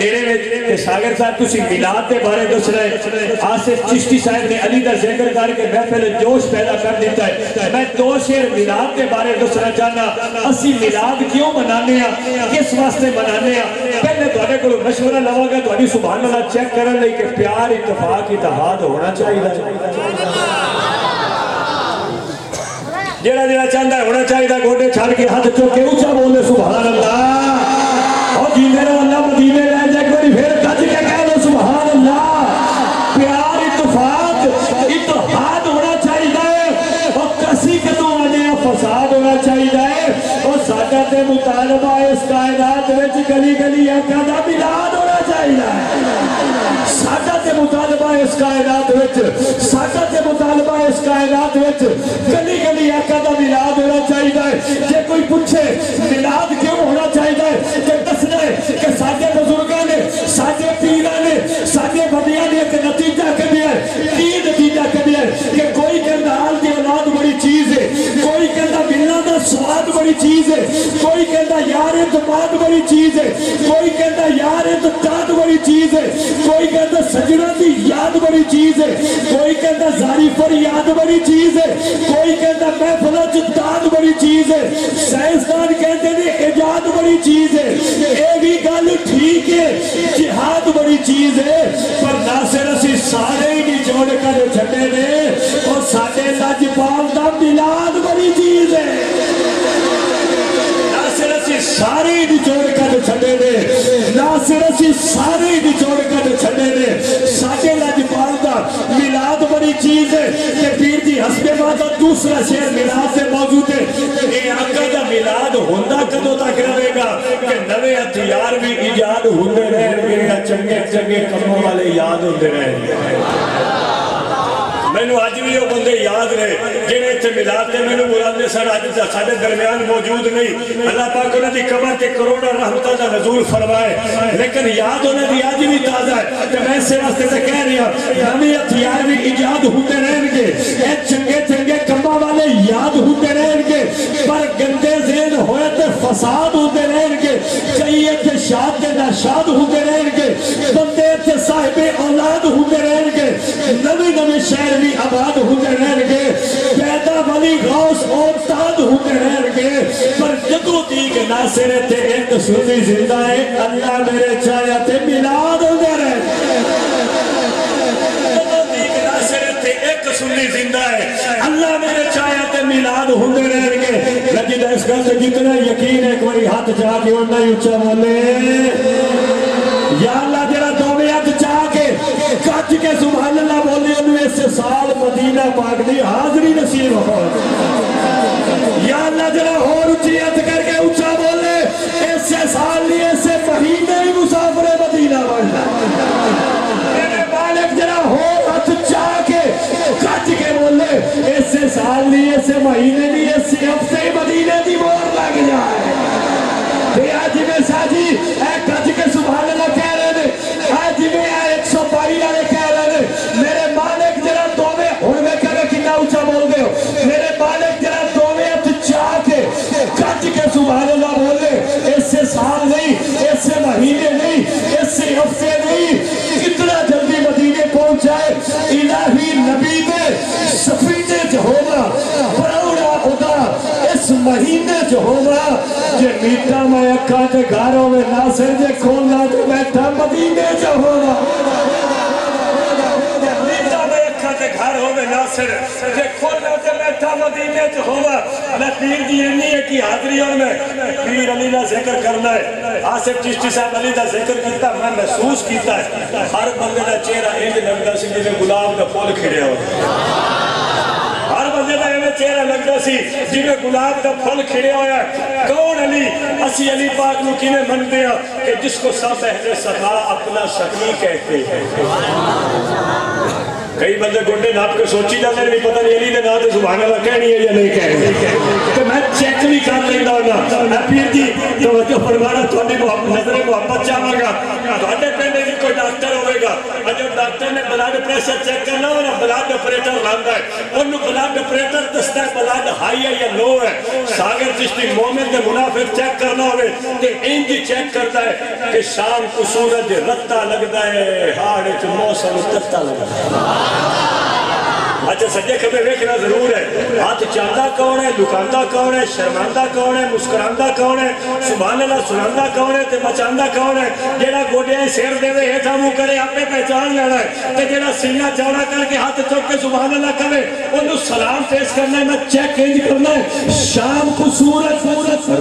ڈیرے میں ساگر صاحب تسی میلاد دے بارے دس رہے آصف چشتی صاحب نے علی دا ذکر کر کے محفل جوش پیدا کر دیتا ہے. میں دو شعر میلاد دے بارے دسنا چاہنا. اسی میلاد کیوں منانے ہیں, کس واسطے منانے ہیں؟ پہلے تھوڑے کو مشورہ لوا گا تھوڑی سبحان اللہ چیک کرن لئی کہ پیار اتفاق اتحاد ہونا چاہیے. جیڑا جیڑا چاہتا ہے ہونا چاہیے گوٹے چھڑ کے ہاتھ چوک کے اونچا بولے سبحان اللہ. اور جیندے رہو اللہ مدینے رہ جائے کوئی پھر کج کے کہہ دو سبحان اللہ. پیار اتفاق اتحاد ہونا چاہیے اور کسی کدو آنے فساد ہونا چاہیے. اور ساڈا تے مطالبہ اس کائنات وچ گلی گلی آقا دا میلاد ہونا چاہیے. ساڈا تے مطالبہ اس کائنات وچ ساڈا تے مطالبہ اس کائنات وچ گلی گلی آقا دا میلاد ہونا چاہیے. جے کوئی پوچھے میلاد کیوں ہونا چاہیے تے دسنا ہے کہ ساڈے بزرگاں نے ساڈے پیراں نے ساڈے بڑیاں نے ایک نتیجہ کڈیا ہے. کی نتیجہ کڈیا ہے کہ کوئی کہندا آل دی اولاد بڑی چیز ہے, کوئی کہندا ملنا دا سواد بڑی چیز ہے, کوئی کہندا یار اعتماد بڑی چیز ہے, کوئی کہندا یار اعتماد بڑی چیز ہے, کوئی کہندا سجنہ دی یاد بڑی چیز ہے, کوئی کہندا زاری پر یاد بڑی چیز ہے, کوئی کہندا محفلہ جداد بڑی چیز ہے, سائنسدان کہتے ہیں ایجاد بڑی چیز ہے. اے بھی گل ٹھیک ہے جہاد بڑی چیز ہے, پر ناصر اسی سارے ہی جوڑ کر چھٹے نے اور ساڈے لاجپال دا میلاد بڑی چیز ہے. ناصر اسی سارے ہی جوڑ کر چھٹے نے, ناصر اسی سارے ہی جوڑ کر چھٹے نے. ساڈے لاجپال دا میلاد بڑی چیز ہے. کہ پیر جی حسب بات دوسرا شعر میلاد سے موجود ہے. اے آقا دا میلاد ہوندہ کدوں تک رہے گا کہ نوے ہتھیار بھی ایجاد ہوندے رہیں گے یا چنگے چنگے کموں والے یاد ہوندے رہیں گے. میں نے آج بھی وہ بندے یاد رہے جنہیں تھے میلاد تے میں نے بلاندے سر آج ساڑھے درمیان موجود نہیں. اللہ پاک انہیں دی قبر کے کروڑا رحمتہ دا نزول فرمائے, لیکن یاد انہیں دی آج بھی تازہ ہے. کہ میں سے راستے سے کہہ رہی ہوں نوے ہتھیار بھی ایجاد ہوتے رہیں گے, اے چنگے چنگے کموں والے یاد ہوتے رہیں گے, پر گندے ذہن ہوئے تے فساد ہوتے رہیں گے. کئی تے شاد تے ناشاد ہوتے رہیں گے, بندے تے صاحب اولاد ہوتے رہیں گے, نوے نوے شہر بھی آباد ہوتے رہیں گے, پیدا والی غوث اور تاد ہوتے رہیں گے. پر جدو دیگ ناصر تے ایک سنی زندہ ہے, اللہ میرے چاہیا تے میلاد ہوتے رہیں گے. جدو دیگ ناصر تے ایک سنی زندہ ہے, اللہ میرے چاہیا تے میلاد ہوتے رہیں گے. لجدہ اس گل سے جتنا یقین ہے کوئی ہاتھ چاہ کے اور نہیں اچھا بولے یا اللہ جرا دووے ہاتھ چاہ کے کچھ کے سبحان اللہ بولے انہوں اس سال مدینہ پاک دی حاضری نصیب ہو. یا اللہ جرا اور اچھی ہاتھ کر کے اچھا بولے اس سال نہیں اس مہینے ہی مسافر مدینہ بڑھنا. میرے مالک جرا اور ہاتھ چاہ کے کچھ کے بولے اس سال نہیں اس مہینے نہیں اس ہفتے مدینہ دی مور لگ جائے. آج میں ساجی اے کچھ کے سبحان اللہ کہہ رہے ہیں, آج میں 122 والے کہہ رہے ہیں میرے مالک جرا دووے ہن میں کہہ کتنا اونچا بول گئے ہو, میرے مالک جرا دووے ہاتھ چاہ کے کچھ کے سبحان اللہ بولے اس سے سال نہیں, اس سے مہینے نہیں, اس سے ہفتے نہیں, کتنا جلدی مدینے پہنچائے. الہی نبی نے سفینے جہوما بروڑا ادا اس مہینے جہوما جے میٹا میں اکھا تے گھاروں میں ناصر جے کھولنا تے بیٹھا مدینے جہوما. میٹا میں اکھا تے گھاروں میں ناصر جے کھولنا تے بیٹھا مدینے جہوما. میں پیر دی انی ہے کی حاضری اور میں پیر علی دا ذکر کرنا ہے. آصف چشتی صاحب علی دا ذکر کیتا, میں محسوس کیتا ہے ہر بندے دا چہرہ ایک لگتا سی جنہیں گلاب دا پھول کھڑیا ہو. ہر بندے دا ایویں چہرہ لگتا سی جنہیں گلاب دا پھول کھڑیا ہویا ہے. کون علی؟ اسی علی پاک نو کینے منتے ہیں کہ جس کو سب اہل سخا اپنا سخی کہتے ہیں. کئی بندے گوڈے ناپ کے سوچی جانے نہیں پتہ نہیں علی دے نام تے سبحان اللہ کہنی ہے یا نہیں کہنی تو میں چیک بھی کر لینا ہونا پیر جی توجہ فرمانا تھوڑی نظر محبت چاہوں گا تھوڑے پہلے بھی کوئی ڈاکٹر ہوئے گا جب ڈاکٹر نے بلڈ پریشر چیک کرنا ہو نا بلڈ آپریٹر لاندہ ہے انہوں بلڈ آپریٹر دستا ہے بلڈ ہائی ہے یا لو ہے ساگر چشتی مومن کے منافق چیک کرنا ہوئے تو انجی چیک کرتا ہے کہ شام کو سورج رتا لگتا ہے ہاڑ چ موسم تتا لگتا ہے اچھا سجے کبھی ویکھنا ضرور ہے ہاتھ چاندہ کون ہے لکاندہ کون ہے شرماندہ کون ہے مسکراندہ کون ہے سبحان اللہ سناندہ کون ہے تے مچاندہ کون ہے جیڑا گوڑیاں سیر دے وے ہیٹھا منہ کرے آپ نے پہچان لینا ہے تے جیڑا سینہ چوڑا کر کے ہاتھ چوک کے سبحان اللہ کرے انہوں سلام پیش کرنا ہے میں چیک انج کرنا ہے شام کو سورج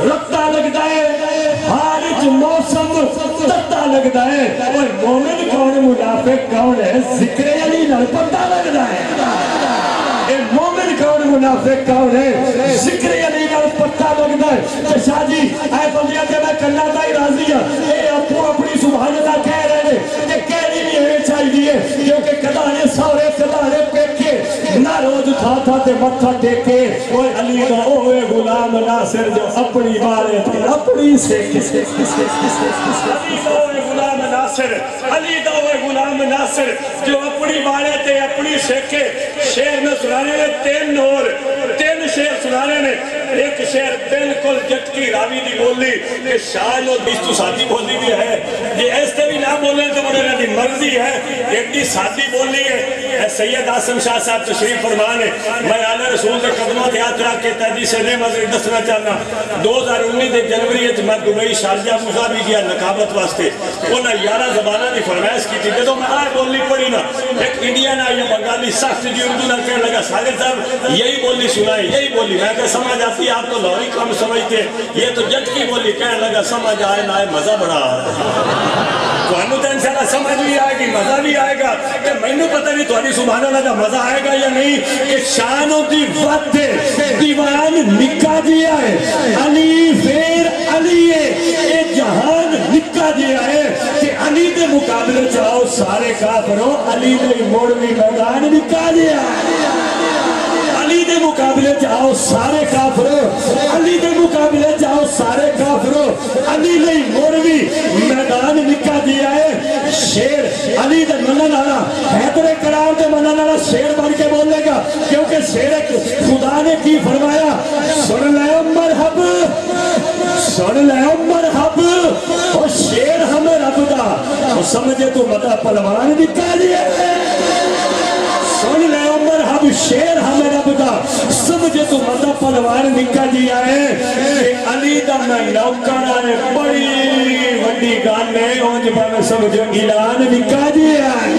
رتا لگتا ہے ہارج موسم تتا لگتا ہے اور مومن کون منافق کون ہے ذکر علی نال پتہ لگتا ہے مومن کون منافق کون ہے ذکر علی نال پتہ لگتا ہے کہ شاہ جی اے بندیاں کہ میں کلہ دا ہی راضی ہوں اے اپو اپنی سبحان اللہ کہہ رہے ہیں کہ کہنی بھی ہے چاہیے کیونکہ کدانے سارے کدانے پیکے نہ روز تھا تے متھا ٹیکے اوے علی دا اوے غلام ناصر جو اپنی بارے تھے اپنی سے علی دا اوے غلام ناصر علی دا اوے غلام ناصر جو اپنی بارے تھے اپنی سیکھے شیر میں سنانے نے تین شیر سنانے نے ایک شیر بالکل جٹ کی راوی دی بولی کہ شاہ و دیس تو ساتھی بولی بھی ہے یہ ایسے بھی نہ بولنے تو مجھے دی مرضی ہے ایک دی ساتھی بولی ہے سید آسم شاہ صاحب تشریف فرمان ہے میں آلہ رسول کے قدموں کے ہاتھ رکھ کے تحدیث سے نئے مذہب دسنا چاہنا 2019 جنوری میں دبئی شارجہ موسیٰ بھی گیا نقابت واسطے انہاں 11 زبانہ دی فرمائش کی تھی تو میں آئے بولی پڑی نا ایک انڈین آئی بنگالی سخت جی اردو نہ کہنے لگا ساگر صاحب یہی بولی سنائی یہی بولی میں کہ سمجھ آتی آپ تو لوری کم سمجھتے یہ تو جٹ کی بولی کہنے لگا سمجھ آئے نہ آئے مزہ بڑا تو ہمیں تو انشاءاللہ سمجھ بھی آئے گی مزہ بھی آئے گا کہ میں نے پتہ نہیں تھوڑی سبحان اللہ کا مزہ آئے گا یا نہیں کہ شانوں کی وقت دیوان نکا دیا ہے علی فیر علی ہے اے جہان نکا دیا ہے کہ علی دے مقابلے چاہو سارے کافروں علی دے موڑوی میدان نکا دیا علی دے مقابلے جاؤ سارے کافروں علی دے مقابلے جاؤ سارے کافروں علی نے موروی میدان نکا دیا ہے شیر علی دے منن آنا حیدر کرام دے منن آنا شیر بن کے بولے گا کیونکہ شیر خدا نے کی فرمایا سن لے مرحب سن لے مرحب اور شیر ہمیں رب دا سمجھے تو مدہ پلوان نکا دیا ہے سن لے مرحب شیر ہمیں رب دا سمجھے تو مدہ پلوان نکا دیا ہے کہ علی دا میں نوکر آئے بڑی وڈی گانے اونج میں سمجھو اعلان نکا دیا ہے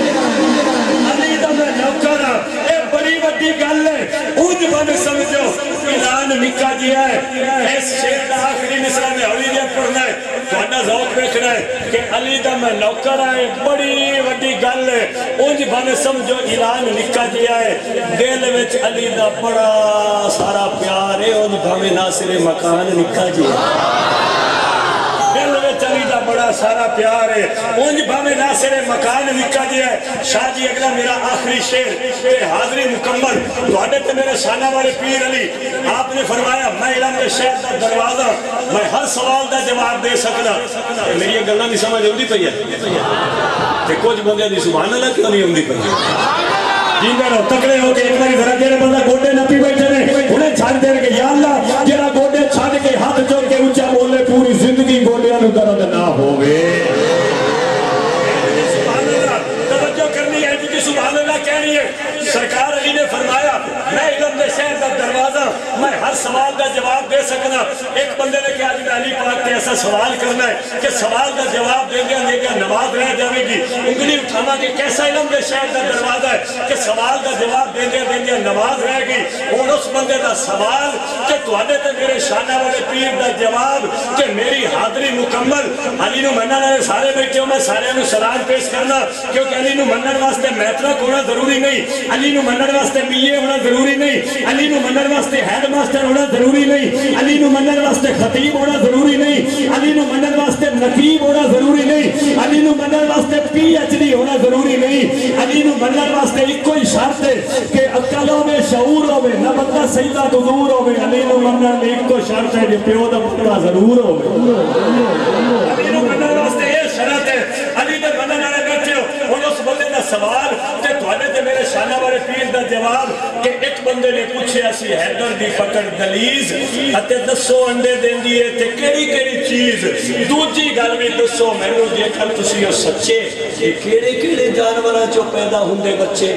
علی دا میں نوکر آئے بڑی وڈی گانے اونج میں سمجھو اعلان نکا دیا ہے اس شیر دا آخری نسرہ میں ہوئی دیا پڑھنا ہے تھوڑا ذوق بیکھنا ہے کہ علی دا میں نوکر آئے بڑی وڈی گل ہے اونج بھانے سمجھو اعلان نکا دیا ہے دل وچ علی دا بڑا سارا پیار ہے اونج بھانے ناصر مکان نکا دیا دل وچ علی دا بڑا سارا پیار ہے اونج بھانے ناصر مکان نکا دیا ہے شاہ جی اگلا میرا آخری شیر حاضری مکمل تھوڑے تے میرے شانہ والے پیر علی آپ نے فرمایا میں علم کے شہر دا دروازہ میں ہر سوال دا جواب دے سکنا میری یہ گلہ نہیں سمجھ ہوندی پہی ہے کہ کچھ بندے دی سبحان اللہ کیوں نہیں ہوندی پہی جیندہ رہو تکڑے ہو کے ایک باری ذرا جیرے بندہ گوڑے نپی بیٹھے رہے انہیں چھاڑ دے رہے کہ یا اللہ جیرا گوڑے چھاڑ کے ہاتھ چوک کے اونچا بولے پوری زندگی گوڑیاں نو درد نہ ہوئے سبحان اللہ توجہ کرنی ہے جی سبحان اللہ کہنی ہے سرکار علی نے فرمایا میں علم دے شہر دا دروازہ میں ہر سوال دا جواب دے سکنا ایک بندے نے کہا جی میں علی پاک تے ایسا سوال کرنا ہے کہ سوال دا جواب دے گیا لے گیا نماز رہ جاوے گی انگلی اٹھانا کہ کیسا علم دے شہر دا دروازہ ہے کہ سوال دا جواب دے گیا نماز رہ گئی اور اس بندے دا سوال کہ توانے تے میرے شانہ والے پیر دا جواب کہ میری حاضری مکمل علی نو منن والے سارے بیٹھے ہوں میں سارے نو سلام پیش کرنا کیونکہ علی نو منن واسطے میترک ہونا ضروری نہیں علی نو منن واسطے میے ہونا ضروری نہیں علی نو منن واسطے ہیڈ ماسٹر ہونا ضروری نہیں علی نو منن واسطے خطیب ہونا ضروری نہیں علی نو منن واسطے نقیب ہونا ضروری نہیں علی نو منن واسطے پی ایچ ڈی ہونا ضروری نہیں علی نو منن واسطے ایک کوئی شرط ہے کہ عقل ہوے شعور ہوے نہ بندہ سجدہ حضور ہوے علی نو منن دی ایک شرط ہے کہ پیو دا پتر ضرور ہوے علی نو منن واسطے یہ شرط ہے علی دے منن والے بیٹھے ہو ہن اس بندے دا سوال تے تواڈے تے میرے شانہ والے پیر دا جواب کہ ایک بندے نے پوچھیا سی حیدر دی پکڑ دلیز اتے دسو انڈے دیندی ہے تے کیڑی کیڑی چیز دوجی گل وی دسو مینوں جے کل تسی او سچے کہ کیڑے کیڑے جانوراں چوں پیدا ہوندے بچے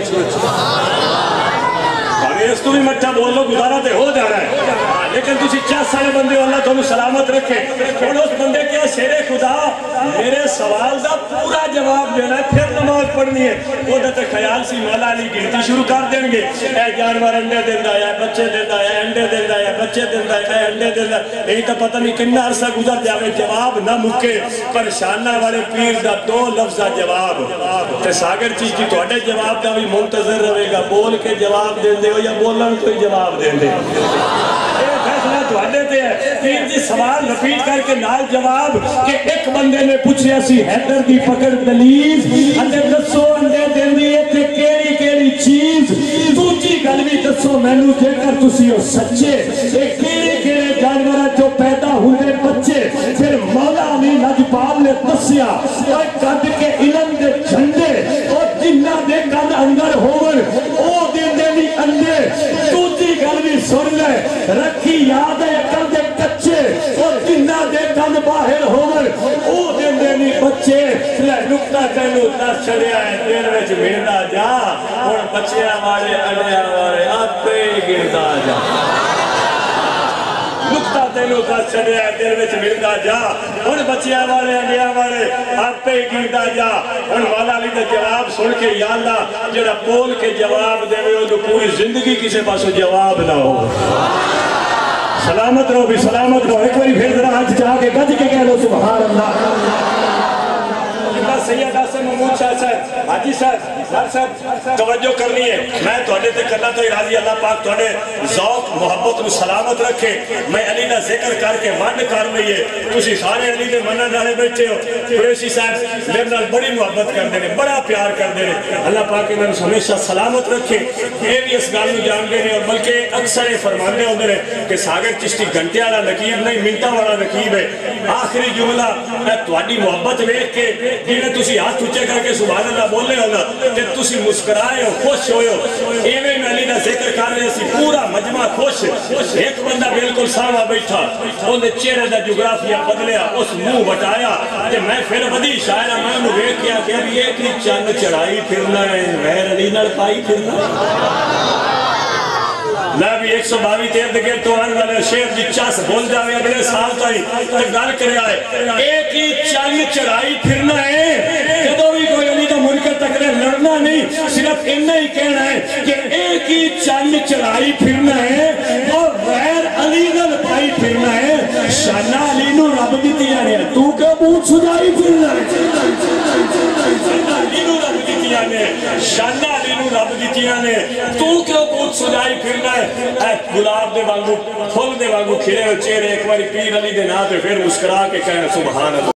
اس تو بھی مٹھا بول لو گزارا تے ہو جانا ہے لیکن تسی 4 سالے بندے اللہ تمہیں سلامت رکھے اور اس بندے کیا شیر خدا میرے سوال دا پورا جواب دینا ہے پھر نماز پڑھنی ہے وہ دتے خیال سی مولا علی گنتی شروع کر دیں گے اے جانور انڈے دیندا ہے بچے دیندا ہے انڈے دیندا ہے بچے دیندا ہے انڈے دیندا ہے یہی تو پتہ نہیں کتنا عرصہ گزر جاوے جواب نہ مکے پر شانہ والے پیر دا 2 لفظہ جواب تے ساگر چیز کی تواڈے جواب دا بھی منتظر رہے گا بول کے جواب دین دے یا بولن کوئی جواب دین دے یہ فیصلہ تواڈے تے ہے پیر جی سوال رپیٹ کر کے نال جواب کہ ایک بندے نے پوچھیا سی حیدر دی پکڑ دلیز اندے دسو انڈے دیندی ہے تے کیڑی کیڑی چیز دوجی گل وی دسو مینوں جے کر تسی او سچے اے کیڑے کیڑے جانوراں چوں پیدا ہوندے بچے پھر مولا علی لاجپال نے دسیا اوے کڈ کے علم دے جھنڈے اور جنہاں دے کن اندر ہون او دیندے نہیں انڈے دوجی گل وی سن لے رکھی یاد ہے عقل دے کچے اور جنہاں دے کن باہر ہون او دیندے نہیں بچے لے نکتہ تینوں دس چھڑیا ہے دیر وچ ملدا جا ہن بچیاں والے انڈیاں والے آپے گردا جا نکتہ تینوں دس چھڑیا ہے دیر وچ ملدا جا ہن بچیاں والے انڈیاں والے آپے گردا جا ہن مولا علی دا جواب سن کے یا اللہ جڑا بول کے جواب دے او تو پوری زندگی کسے پاسوں جواب نہ ہو سلامت رہو بھی سلامت رہو ایک باری پھر ذرا ہاتھ جا کے گج کے کہہ لو سبحان اللہ سید حسن محمود شاہ صاحب حاجی صاحب توجہ کرنی ہے میں تواڈے تے کرنا تو راضی اللہ پاک تواڈے ذوق محبت نو سلامت رکھے میں علی دا ذکر کر کے ونڈ کر رہی ہے تسی سارے علی دے منن والے بیٹھے ہو قریشی صاحب میرے نال بڑی محبت کردے نے بڑا پیار کردے نے اللہ پاک انہاں نوں ہمیشہ سلامت رکھے یہ بھی اس گل نو جان دے نے اور بلکہ اکثر یہ فرماندے ہوندے نے کہ ساگر چشتی گھنٹے والا نقیب نہیں منٹاں والا نقیب ہے آخری جملہ میں تواڈی محبت ویکھ کے جویں تسی ہاتھ اونچے کر کے سبحان اللہ بولے ہو نا تے تسی مسکرائے ہو خوش ہوئے ہو ایویں میں علی دا ذکر کر رہے سی پورا مجمع خوش ایک بندہ بالکل سامنے بیٹھا اوندا چہرے دا جغرافیہ بدلیا اس منہ وٹایا تے میں پھر ودی شاعر میں نوں ویکھ کے کہ یہ کی چن چڑھائی پھرنا ہے غیر علی نال پائی پھرنا میں بھی 122 تیر دگیر تو آنے والے شیر دی چاس بول جاوے اگلے سال تائی تے گل کرے آئے ایک ہی چن چڑھائی پھرنا ہے جدو بھی کوئی علی دا منکر تکرے لڑنا نہیں صرف انہیں ہی کہنا ہے کہ ایک ہی چن چڑھائی پھرنا ہے اور غیر علی نال پائی پھرنا ہے شانہ علی نو رب دیتی آنے تو کہ بوت سجائی پھرنا ہے علی نو رب دیتی آنے شانہ علی نو رب دیتی آنے تو کہ بوت سجائی پھرنا ہے اے گلاب دے وانگو پھول دے وانگو کھلے ہو چہرے ایک باری پیر علی دے نا پہ پھر مسکرا کے کہنا سبحان اللہ